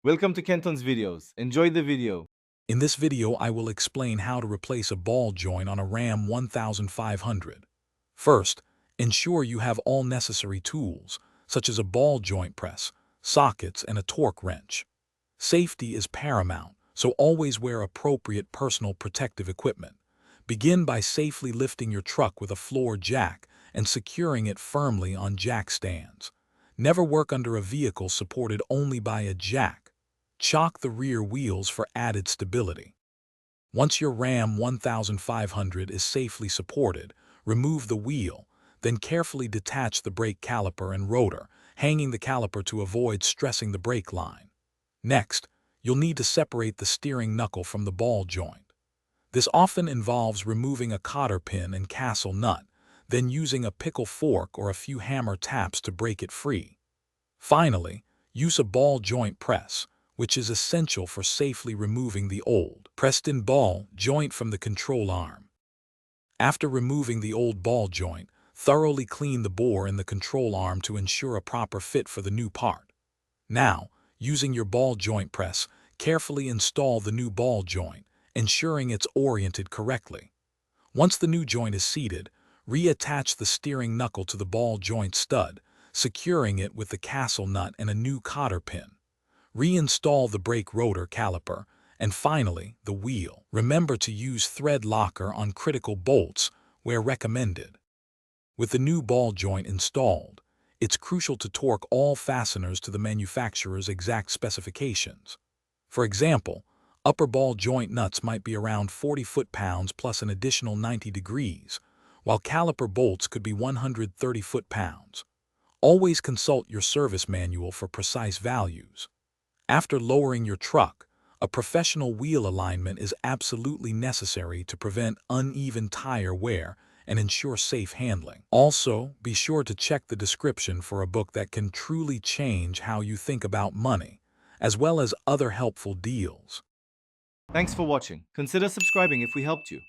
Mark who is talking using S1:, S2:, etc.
S1: Welcome to Kenton's videos. Enjoy the video.
S2: In this video, I will explain how to replace a ball joint on a Ram 1500. First, ensure you have all necessary tools, such as a ball joint press, sockets, and a torque wrench. Safety is paramount, so always wear appropriate personal protective equipment. Begin by safely lifting your truck with a floor jack and securing it firmly on jack stands. Never work under a vehicle supported only by a jack. Chock the rear wheels for added stability. Once your Ram 1500 is safely supported, remove the wheel, then carefully detach the brake caliper and rotor, hanging the caliper to avoid stressing the brake line. Next, you'll need to separate the steering knuckle from the ball joint. This often involves removing a cotter pin and castle nut, then using a pickle fork or a few hammer taps to break it free. Finally, use a ball joint press, which is essential for safely removing the old, pressed-in ball joint from the control arm. After removing the old ball joint, thoroughly clean the bore in the control arm to ensure a proper fit for the new part. Now, using your ball joint press, carefully install the new ball joint, ensuring it's oriented correctly. Once the new joint is seated, reattach the steering knuckle to the ball joint stud, securing it with the castle nut and a new cotter pin. Reinstall the brake rotor caliper, and finally, the wheel. Remember to use thread locker on critical bolts where recommended. With the new ball joint installed, it's crucial to torque all fasteners to the manufacturer's exact specifications. For example, upper ball joint nuts might be around 40 foot-pounds plus an additional 90 degrees, while caliper bolts could be 130 foot-pounds. Always consult your service manual for precise values. After lowering your truck, a professional wheel alignment is absolutely necessary to prevent uneven tire wear and ensure safe handling. Also, be sure to check the description for a book that can truly change how you think about money, as well as other helpful deals.
S1: Thanks for watching. Consider subscribing if we helped you.